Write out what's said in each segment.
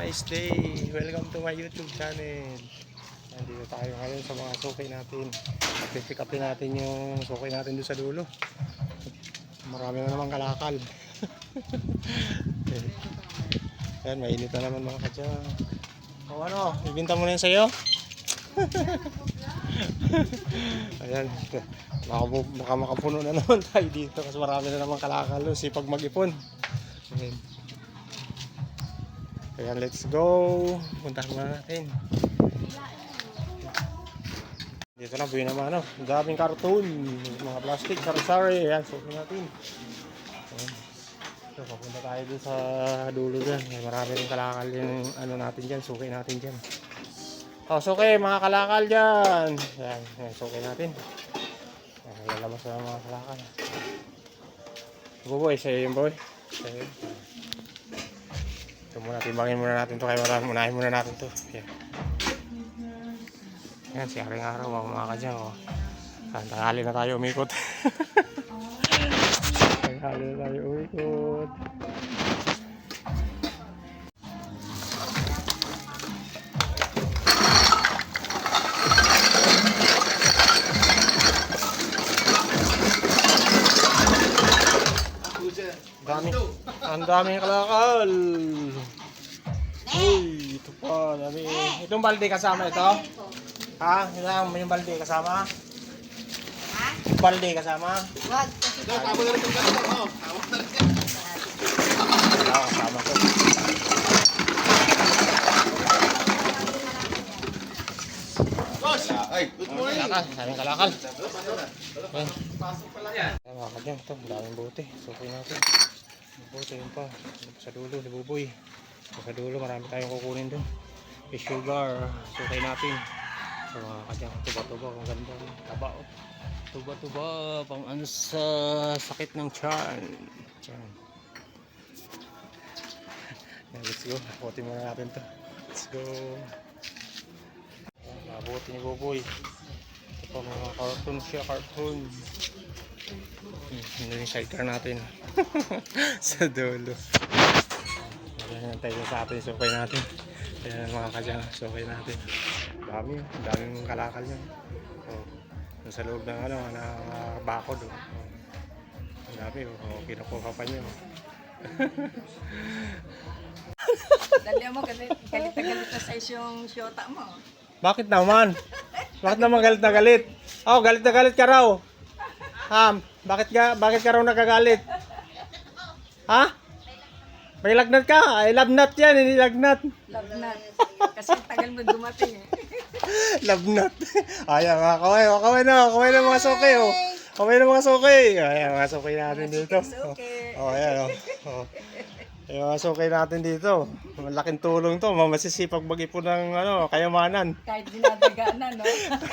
nice day! Welcome to my YouTube channel. Nandito tayo ngayon sa mga suki natin. Pick upin natin yung suki natin doon sa dulo. Marami na naman kalakal. Ayan, mainit na naman mga kadyang. O ano, ibinta mo na yun sa'yo? Ayan, baka makapuno na naman tayo dito kasi marami na naman kalakal. Sipag mag-ipon. Ayan. Ayan, let's go. Puntahan muna natin. Dito na, buhay naman ano. Daming karton. Mga plastic, sari-sari. Ayan, suki natin. Ayan. So, papunta tayo dun sa dulo dyan. Marami rin kalakal yung ano natin dyan. Suki natin dyan. O, suki, mga kalakal dyan. Ayan, ayan suki natin. Ayan, lalabas na mga kalakal. Boy, sa'yo yung boy. Sa'yo. Ito muna, timbangin muna natin ito. Kaya unahin muna natin ito. Ayan. Ayan, siyaring araw mga kadyang. Tanghali na tayo umikot. Tanghali na tayo umikot. Ang daming kalakal. Uy, ito pa, dami. Itong balde kasama ito? Ha? Yung balde kasama? Ha? Balde kasama? Wag. Kasama ko. Ay, good morning. Daming kalakal. Ayan. Ayan mga kadyang, ito, daming bote. Suki natin. Bote yun pa. Sa dulo, si Buboy. Sa dulo, marami tayong kukunin dun. May sugar. Suki natin. So mga kadyang, tuba-tuba. Ang ganda. Taba. Tuba-tuba. Pang ano sa sakit ng tiyan. Ayan. Let's go. Bote muna natin to. Let's go. Nabuti ni Buboy. Ito pa mga cartoon siya, cartoon. Ano yung sidecar natin. Sa dulo. Ayan tayo sa atin, sukay natin. Ayan mga kadyang, sukay natin. Daming kalakal nyo. Sa loob ng ano, ng bakod. Ang dami, kinukuha pa nyo. Dali mo, galit na galit na sa isyong syota mo. Bakit naman? Bakit naman galit na galit? Oh, galit na galit ka raw. Bakit ka raw nagagalit? Ha? May lagnat ka? Ay, lagnat yan, hindi lagnat. Lagnat. Kasi tagal mo dumating eh. Lagnat. Ayan, mga kaway na mga suki, oh. Kaway na mga suki. Ayan, mga suki natin dito. Oh, ayan, oh. Ayan, mga suki natin dito. Malaking tulong to. Masisipag mag-ipon ng ano, kayamanan. Kahit dinadaganan, no?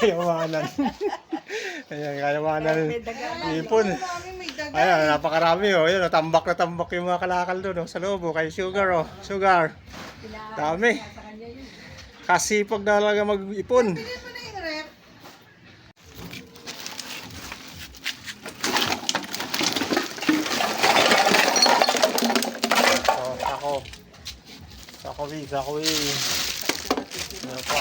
Kayamanan. Ayan, kayamanan. Ipon. Ayan, napakarami, oh. Ayan, tambak na tambak yung mga kalakal doon, oh. Sa loob, oh. Kay Sugar, oh. Sugar. Dami. Kasipag na talaga mag-ipon. Sako. Ano pa?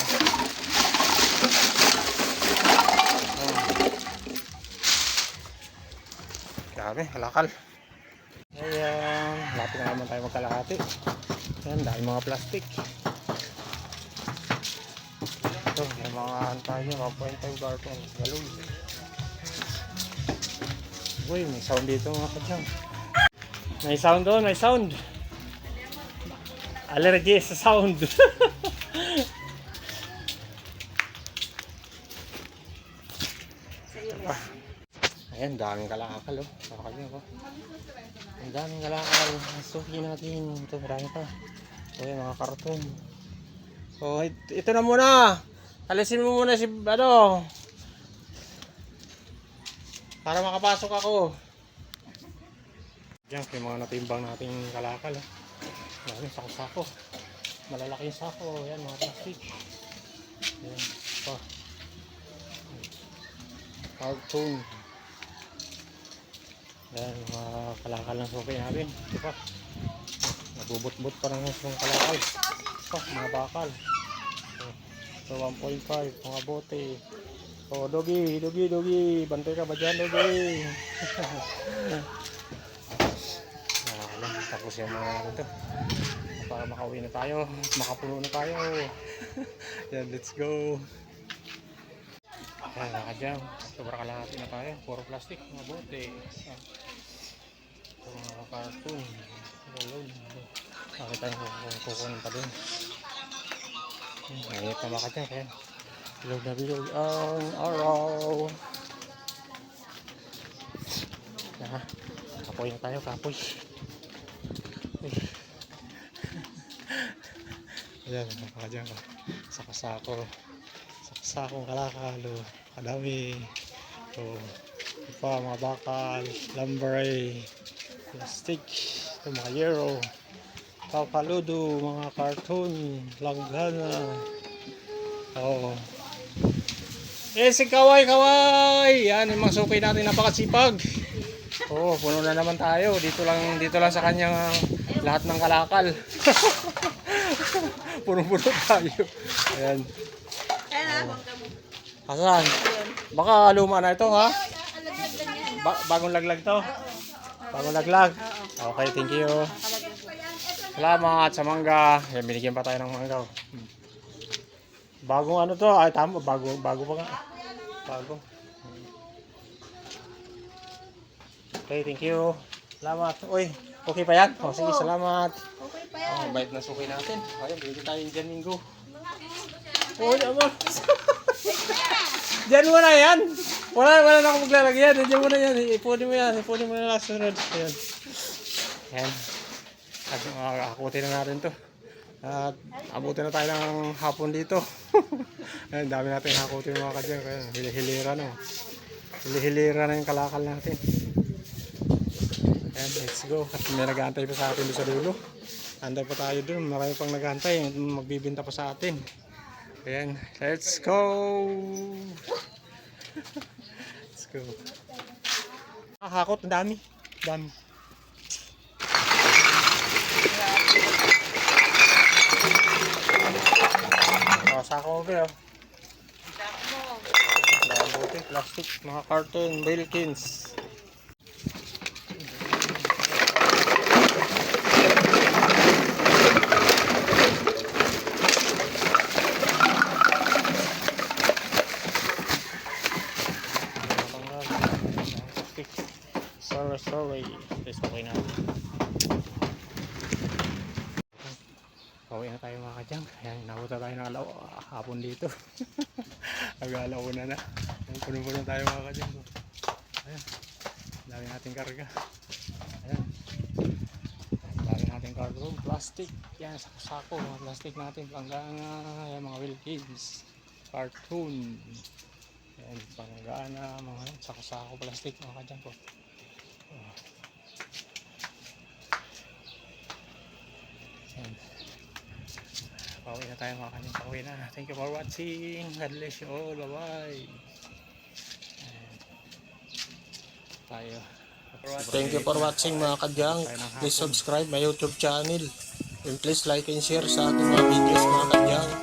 Dami, kalakal. Ayan, lapit na naman tayo magkalahati. Ayan, dahil mga plastic. Ito, may mga tayo, 1.5 carton. Galoy. Uy, may sound dito mga kadyang. May sound doon, may sound. Allergy sa sound. Ayan, daming kalakal, oh. Ang daming kalakal. Suki natin. Ito, marami pa. Ayan, mga karton. So, ito na muna. Alisin mo muna si, ano, para makapasok ako. Diyan, yung mga natimbang nating kalakal, oh. Ayan, sako-sako. Malalaki yung sako. Ayan, mga plastic. Ayan, pa. Cartoon. Ayan, mga kalakal ng suki natin. Ito pa. Nabubot-bot pa ng kalakal. pa, mga bakal. So 1.5, mga bote. So Dogi, bantay ka ba dyan, Dogi? Tapos yung mga ito. Para makauwi na tayo, makapuno na tayo. Yan, let's go. Ayan, nakadyan. Sobra kalahati na tayo. Puro plastic, mga bote. Ayan. Ito mga cartoon. Nakita nyo kung kukunin pa dun. Ngayon na makadyan. Kaya bilog na bilog ang araw. Kapoy na tayo, kapoy. Ayan, nakakadyan ka. Sakasakong kalakalo. Kadami. So, ito pa, mga bakal, lumber, plastic, ito mga yero, papaludo, mga cartoon, langgana. Oo. Si Kaway! Yan, yung mga sukay natin, napakasipag. Oo, puno na naman tayo. Dito lang sa kanyang lahat ng kalakal. Puno-puno tayo. Ayan. Asan? Baka luma na ito, ha? Bagong laglag to? Bagong laglag? Okay, thank you. Salamat sa mangga. Yan, binigyan pa tayo ng mangga. Bagong ano to? Ay, tama. Bago pa nga. Bago. Okay, thank you. Salamat. Uy, okay pa yan? O, sige, salamat. Okay pa yan. Bait na suki natin. Ayan, binigyan tayo dyan, Minggo. Oh, naman. Diyan mo na yan. Wala na akong maglalagyan. Diyan mo na yan. Ipunin mo yan. Ipunin mo na lang sunod. Ayan. Ayan. Akutin na natin to. At abutin na tayo ng hapon dito. Ayan, dami natin hakutin mga kadyan. Kaya hilihilira na. Hilihilira na yung kalakal natin. Ayan, let's go. At may nag-aantay pa sa atin doon sa dulo. Anday pa tayo doon. Marami pang nag-aantay. Magbibinta pa sa atin. Ayan, let's go! Let's go. Hakot, ang dami. Dami. Sako ko kayo. Plastic, mga carton, Belkins. Sorry. Let's okay na. Pauwi na tayo mga kadyang. Ayan, nabuta tayo ng hapon dito. Nag-alaw na. Puno-puno tayo mga kadyang. Ayan. Dami nating karga. Ayan. Dami nating karga. Plastic. Yan, sako. Mga plastic natin. Panggana. Ayan, mga Wilkins. Cartoon. Ayan, panggana. Mga sako-sako plastic mga kadyang po. Ayan. Pauwi na tayo mga kanyang pauwi na. Thank you for watching. God bless you all. Bye bye. Thank you for watching mga kadyang. Please subscribe my YouTube channel. And please like and share sa ating mga videos mga kadyang.